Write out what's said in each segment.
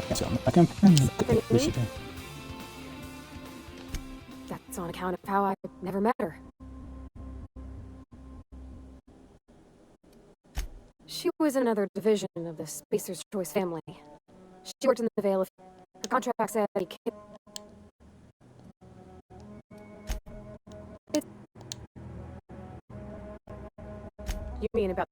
insomma, campagna crescita. That's on account of how I never met her. She was another division of the Spacer's Choice family. She worked in the Vale. Her contract said he can't. You mean about...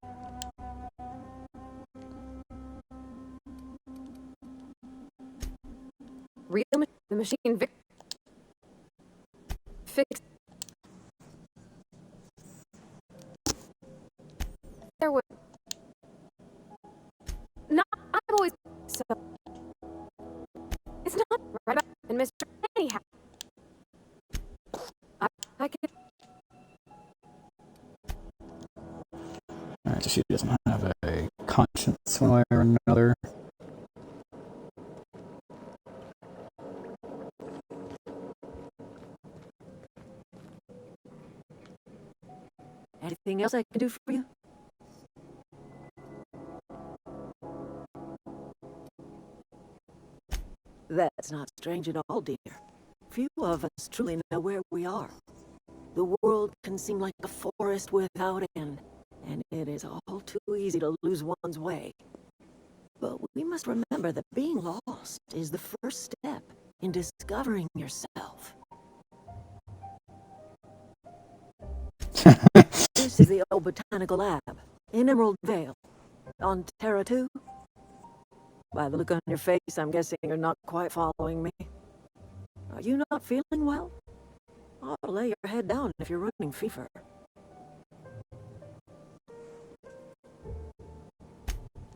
Real the machine fixed. There was... No, I've always... So... It's not right about... And Mr. Anyhow... I can... Alright, so she doesn't have a conscience one way or another. Anything else I can do for you? That's not strange at all, dear. Few of us truly know where we are. The world can seem like a forest without end, and it is all too easy to lose one's way. But we must remember that being lost is the first step in discovering yourself. This is the old botanical lab in Emerald Vale, on Terra 2. By the look on your face, I'm guessing you're not quite following me. Are you not feeling well? I'll lay your head down if you're running fever.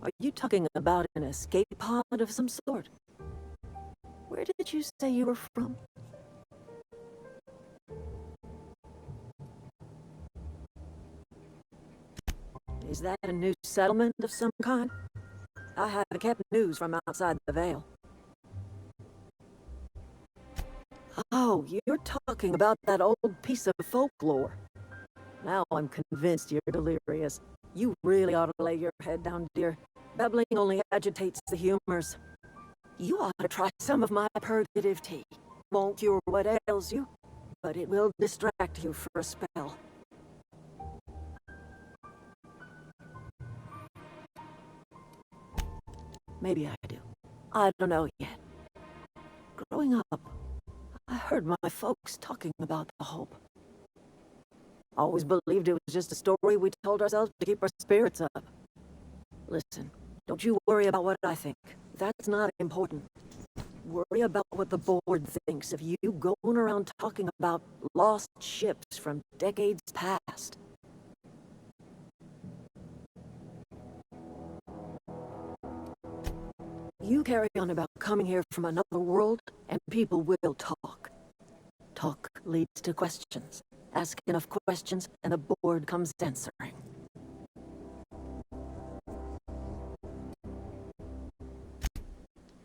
Are you talking about an escape pod of some sort? Where did you say you were from? Is that a new settlement of some kind? I haven't kept news from outside the Vale. Oh, you're talking about that old piece of folklore. Now I'm convinced you're delirious. You really ought to lay your head down, dear. Babbling only agitates the humors. You ought to try some of my purgative tea. Won't cure what ails you, but it will distract you for a spell. Maybe I do. I don't know yet. Growing up, I heard my folks talking about the hope. Always believed it was just a story we told ourselves to keep our spirits up. Listen, don't you worry about what I think. That's not important. Worry about what the board thinks of you going around talking about lost ships from decades past. You carry on about coming here from another world, and people will talk. Talk leads to questions. Ask enough questions, and the board comes answering.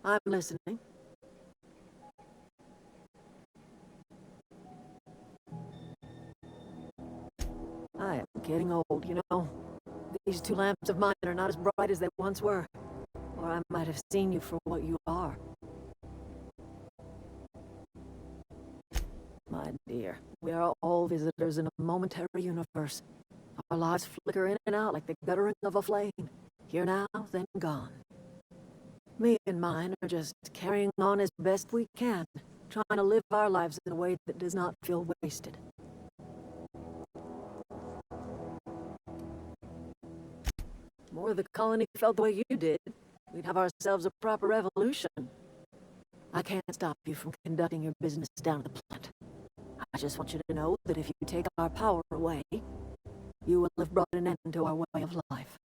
I'm listening. I am getting old, you know. These two lamps of mine are not as bright as they once were. Or I might have seen you for what you are. My dear, we are all visitors in a momentary universe. Our lives flicker in and out like the guttering of a flame. Here now, then gone. Me and mine are just carrying on as best we can, trying to live our lives in a way that does not feel wasted. More of the colony felt the way you did. We'd have ourselves a proper revolution. I can't stop you from conducting your business down at the plant. I just want you to know that if you take our power away, you will have brought an end to our way of life.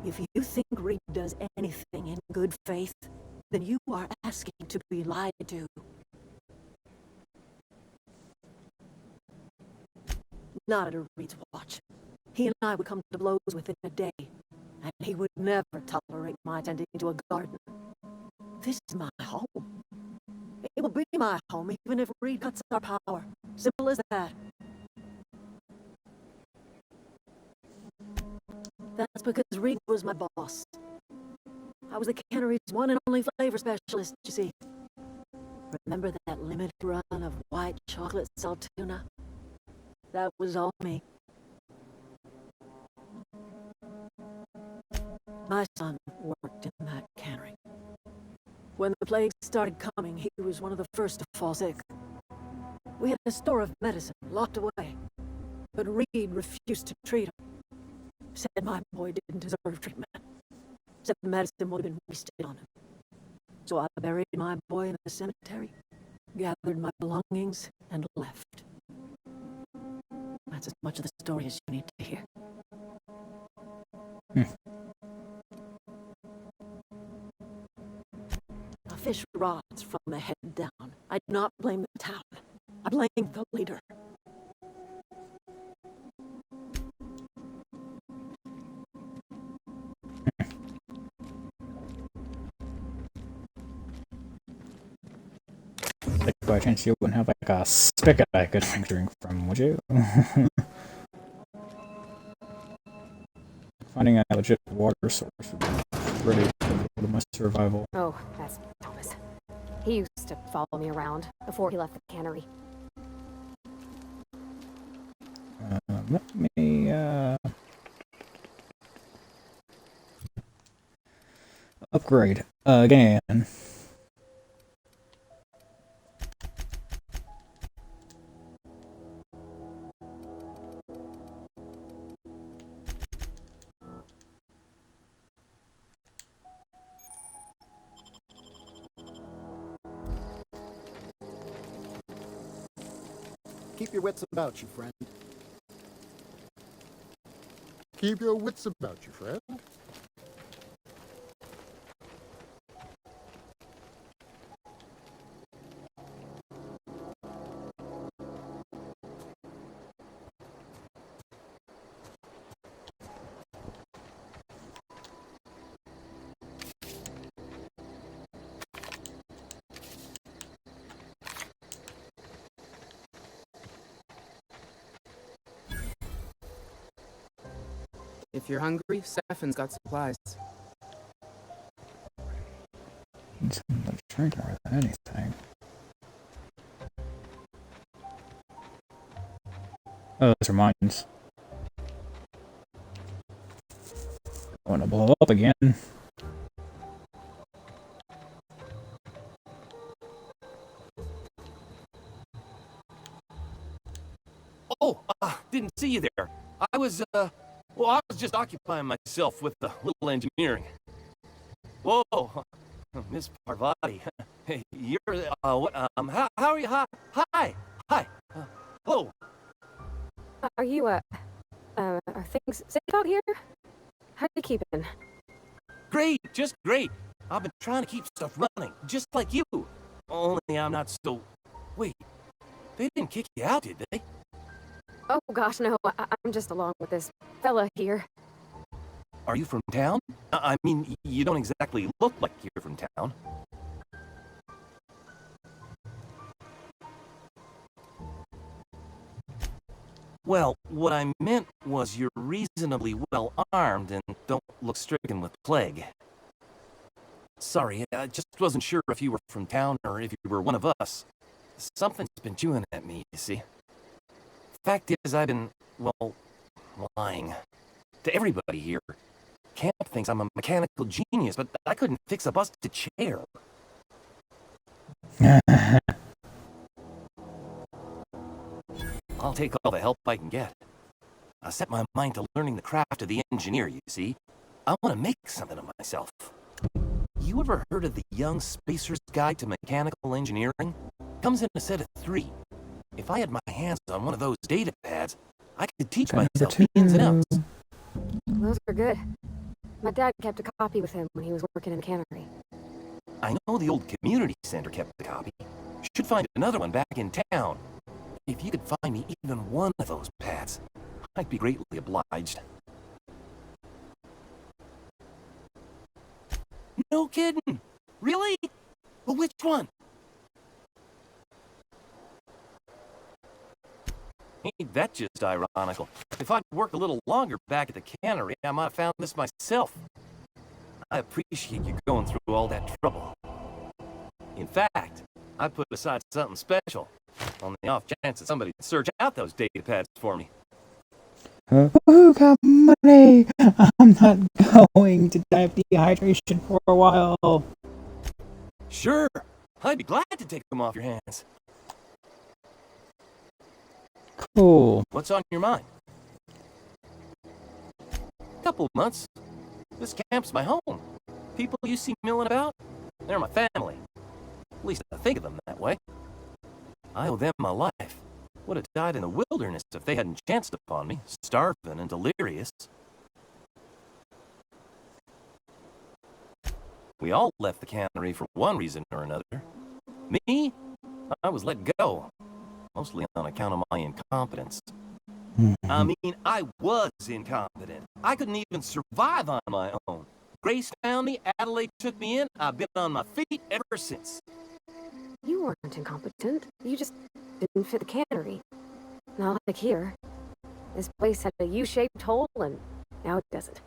If you think Reed does anything in good faith, then you are asking to be lied to. Not at Reed's watch. He and I would come to blows within a day, and he would never tolerate my tending to a garden. This is my home. It will be my home, even if Reed cuts our power. Simple as that. That's because Reed was my boss. I was the cannery's one and only flavor specialist, you see. Remember that limited run of white chocolate salt tuna? That was all me. My son worked in that cannery. When the plague started coming, he was one of the first to fall sick. We had a store of medicine locked away, but Reed refused to treat him. Said my boy didn't deserve treatment. Said the medicine would have been wasted on him. So I buried my boy in the cemetery, gathered my belongings, and left. That's as much of the story as you need to hear. A fish rots from the head down. I do not blame the town. I blame the leader. Like, by chance you wouldn't have like a spigot I could drink from, would you? Finding a legit water source would be really critical to my survival. Oh, that's Thomas. He used to follow me around before he left the cannery. Let me, upgrade again. Keep your wits about you, friend. Keep your wits about you, friend. If you're hungry, Stefan's got supplies. Need something to drink more than anything. Oh, those are mines. I want to blow up again. Oh, didn't see you there. I was just occupying myself with a little engineering. Whoa, Miss Parvati. Hey, you're, how are you? Hi. Hello. Are you, are things safe out here? How are you keeping? Great, just great. I've been trying to keep stuff running, just like you. Only I'm not so... Wait, they didn't kick you out, did they? Oh gosh, no, I'm just along with this fella here. Are you from town? I mean, you don't exactly look like you're from town. Well, what I meant was you're reasonably well armed and don't look stricken with plague. Sorry, I just wasn't sure if you were from town or if you were one of us. Something's been chewing at me, you see. Fact is, I've been, well, lying. To everybody here. Camp thinks I'm a mechanical genius, but I couldn't fix a busted chair. I'll take all the help I can get. I set my mind to learning the craft of the engineer, you see. I want to make something of myself. You ever heard of the Young Spacer's Guide to Mechanical Engineering? Comes in a set of 3. If I had my hands on one of those data pads, I could teach myself the ins and outs. Those are good. My dad kept a copy with him when he was working in the cannery. I know the old community center kept a copy. Should find another one back in town. If you could find me even one of those pads, I'd be greatly obliged. No kidding! Really? Well, which one? Ain't that just ironical? If I'd worked a little longer back at the cannery, I might have found this myself. I appreciate you going through all that trouble. In fact, I put aside something special, on the off chance that somebody would search out those data pads for me. Who got money? I'm not going to die of dehydration for a while. Sure, I'd be glad to take them off your hands. Cool. What's on your mind? Couple months. This camp's my home. People you see milling about, they're my family. At least I think of them that way. I owe them my life. Would have died in the wilderness if they hadn't chanced upon me, starving and delirious. We all left the cannery for one reason or another. Me? I was let go. Mostly on account of my incompetence. I mean, I was incompetent. I couldn't even survive on my own. Grace found me, Adelaide took me in, I've been on my feet ever since. You weren't incompetent. You just didn't fit the cannery. Not like here. This place had a U-shaped hole, and now it doesn't.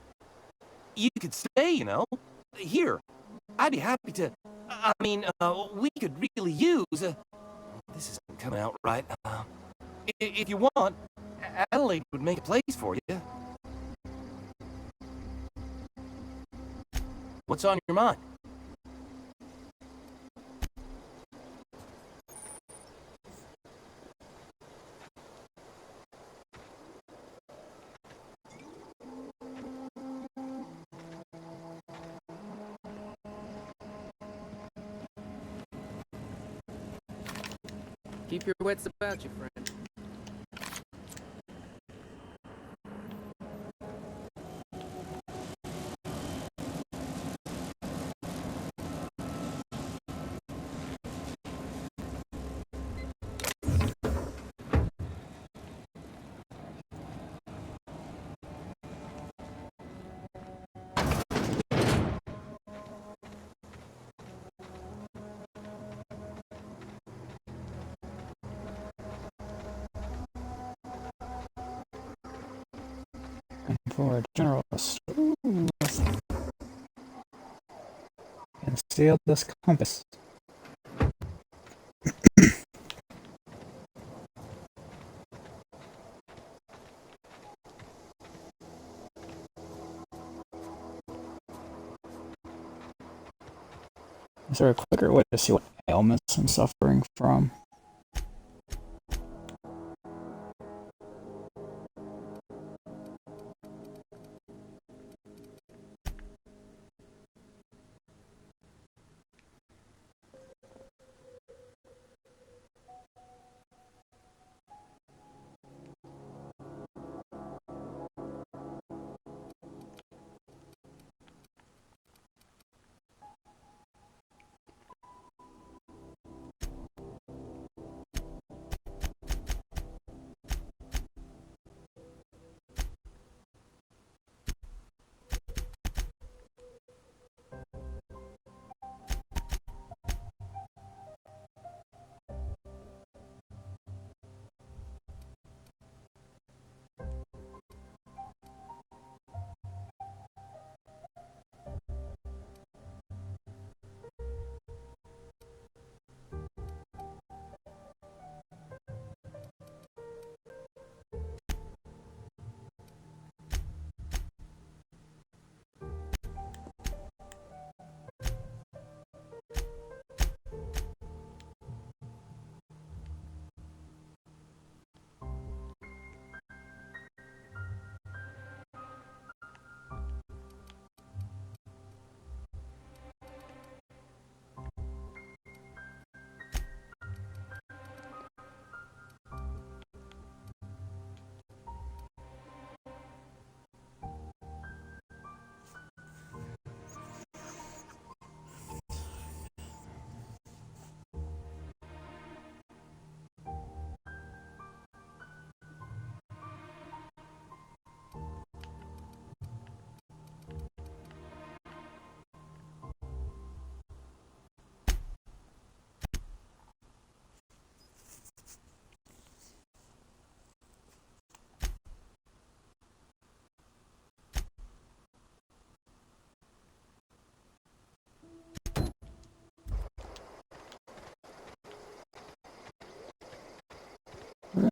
You could stay, you know. Here, I'd be happy to... we could really use... this isn't coming out right. If you want, Adelaide would make a place for you. What's on your mind? Keep your wits about you, friend. For a general and steal this compass. Is there a quicker way to see what ailments I'm suffering from?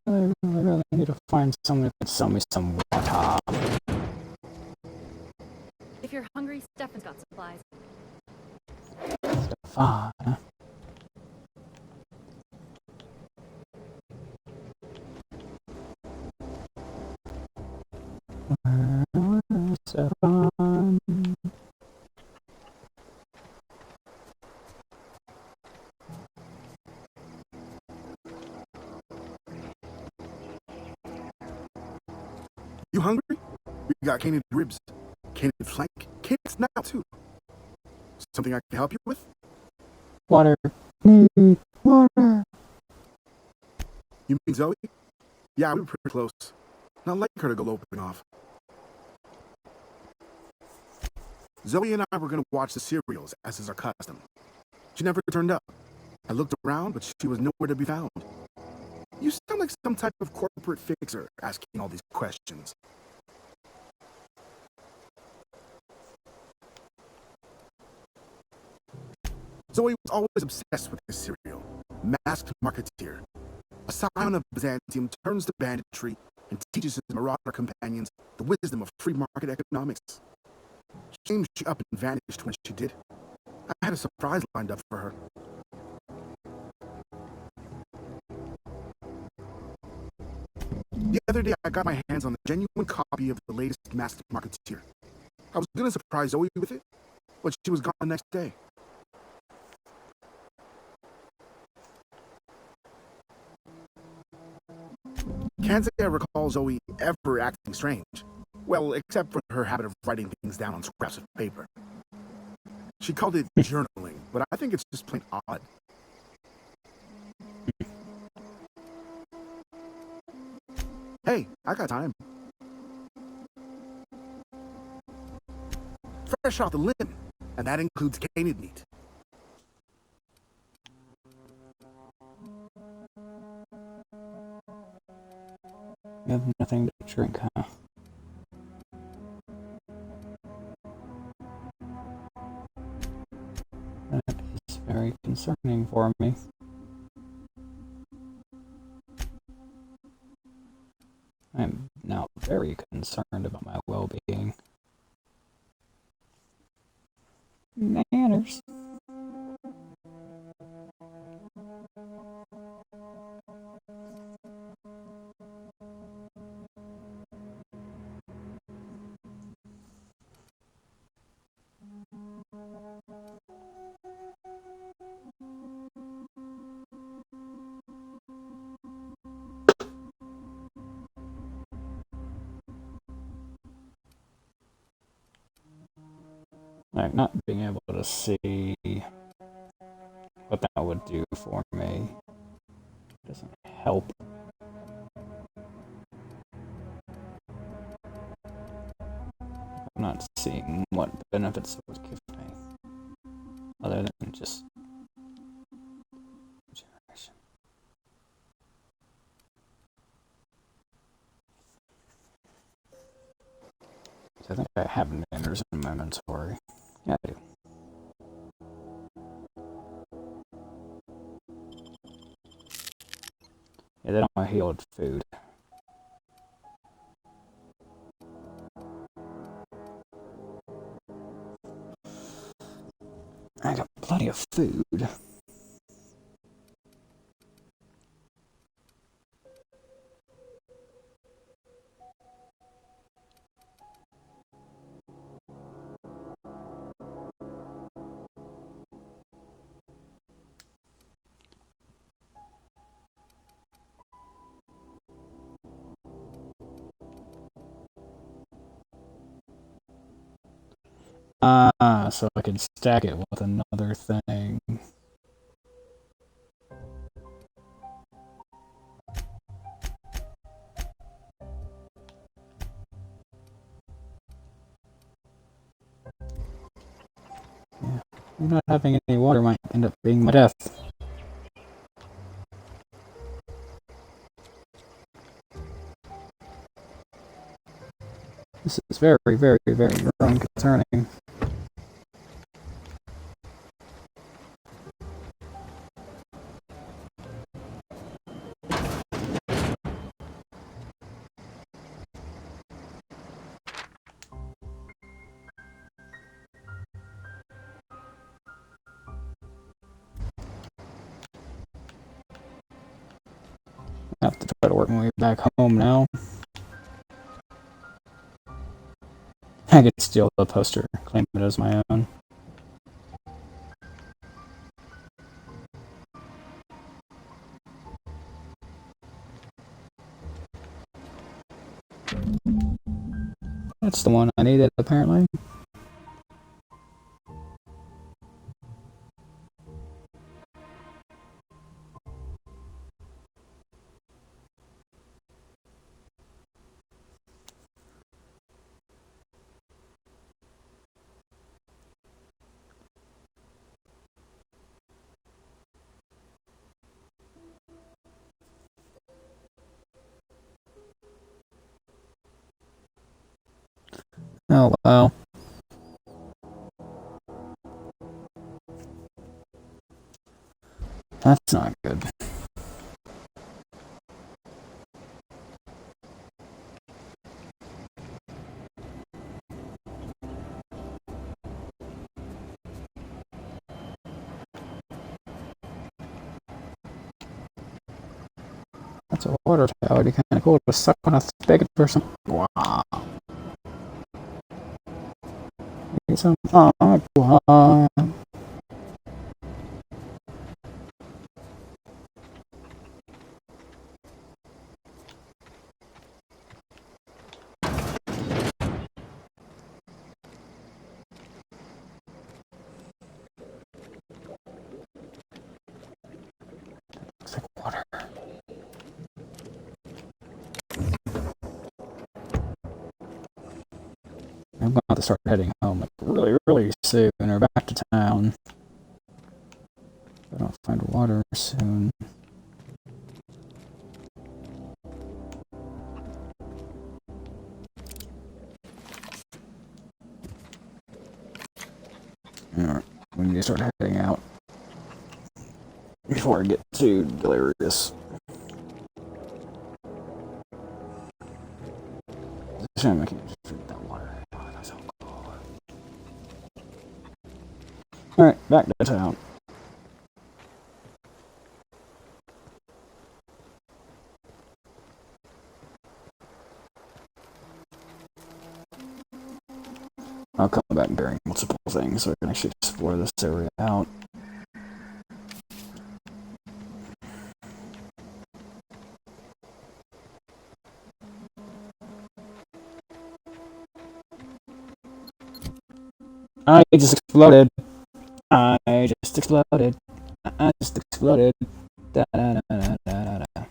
really need to find someone who can sell me some water. If you're hungry, Stefan's got supplies. Fine. Stefan. You hungry? We got candied ribs, candied flank, candied snout too. Something I can help you with? Water. Need water. You mean Zoe? Yeah, we were pretty close. Not like her to go loping off. Zoe and I were gonna watch the serials, as is our custom. She never turned up. I looked around, but she was nowhere to be found. You sound like some type of corporate fixer asking all these questions. Zoe was always obsessed with this serial. Masked Marketeer. A scion of Byzantium turns to banditry and teaches his marauder companions the wisdom of free market economics. Shame she up and vanished when she did. I had a surprise lined up for her. The other day, I got my hands on a genuine copy of the latest Masked Marketeer. I was gonna surprise Zoe with it, but she was gone the next day. Can't say I recall Zoe ever acting strange. Well, except for her habit of writing things down on scraps of paper. She called it journaling, but I think it's just plain odd. Hey, I got time. Fresh off the limb, and that includes canid meat. You have nothing to drink, huh? That is very concerning for me. I'm now very concerned about my well-being. Manners. Like, not being able to see what that would do for me doesn't help. I'm not seeing what benefits it would give me, other than just generation. I think I have nanners in my inventory. Yeah, I do. Yeah, they don't want healed food. I got plenty of food. So I can stack it with another thing. Yeah, not having any water might end up being my death. This is very, very, very concerning. have to try to work my way back home now. I could steal the poster, claim it as my own. That's the one I needed, apparently. Oh, wow. That's not good. That's a water tower. It'd be kind of cool to suck on a spigot or something. Wow. Need some aqua. Looks like water. I'm going to have to start heading home like really soon or back to town. If I don't find water soon. Alright, we need to start heading out before I get too delirious. It's a shame I can't just drink that water. Oh, that's so cool. Alright, back to town. I'll come back bearing multiple things so I can actually explore this area out. I just exploded. I just exploded. I just exploded. Da da da da da da.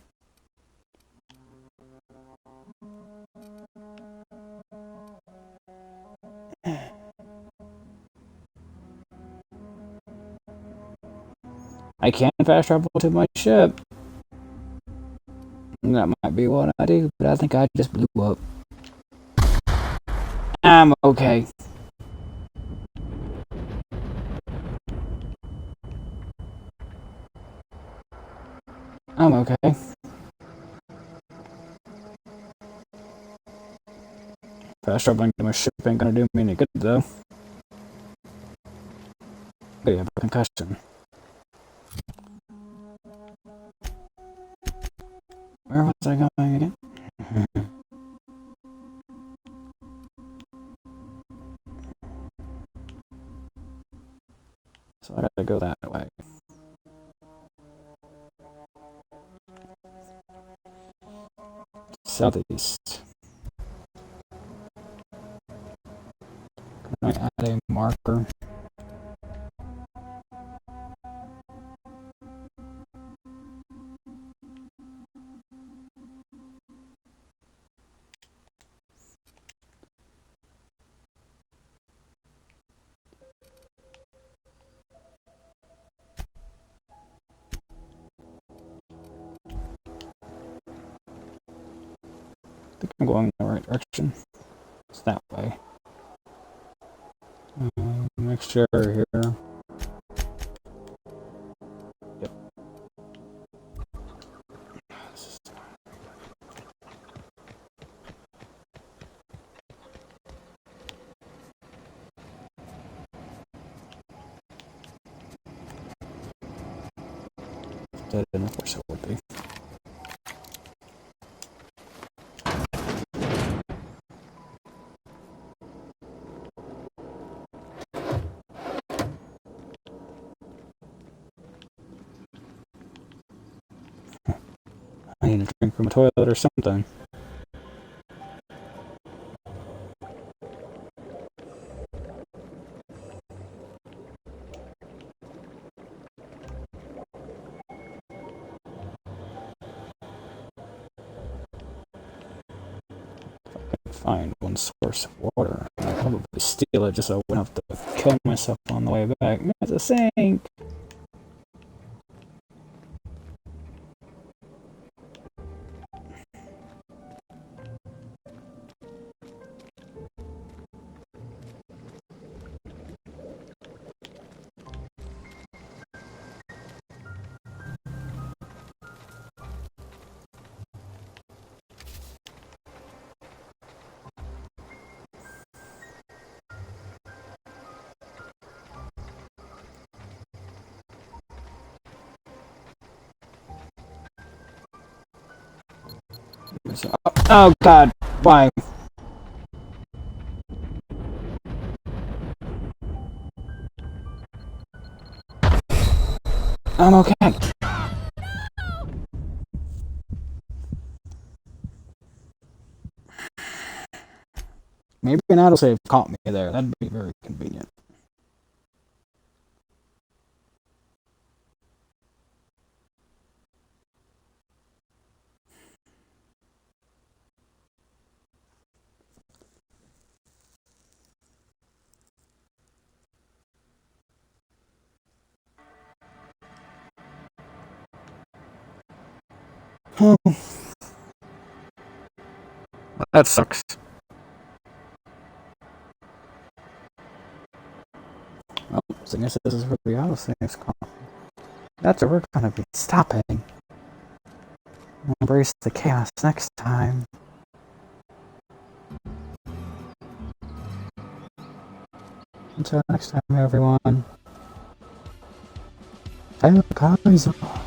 I can't fast travel to my ship. That might be what I do, but I think I just blew up. I'm okay. I'm okay. Fast traveling to my ship ain't gonna do me any good, though. But you have a concussion. Where was I going again? So I gotta go that way. Southeast. Can I add a marker? I think I'm going in the right direction. It's that way. Make sure here. Yep. Dead end, of course it would be. I need a drink from a toilet or something. Find one source of water. I'll probably steal it just so I wouldn't have to kill myself on the way back. That's a sink! Oh god, why? I'm okay. Maybe an autosave caught me there. That'd be very convenient. Oh. That sucks. Well, so I guess this is where the autosaves come. That's where we're gonna be stopping. Embrace the chaos next time. Until next time, everyone. Titlecard.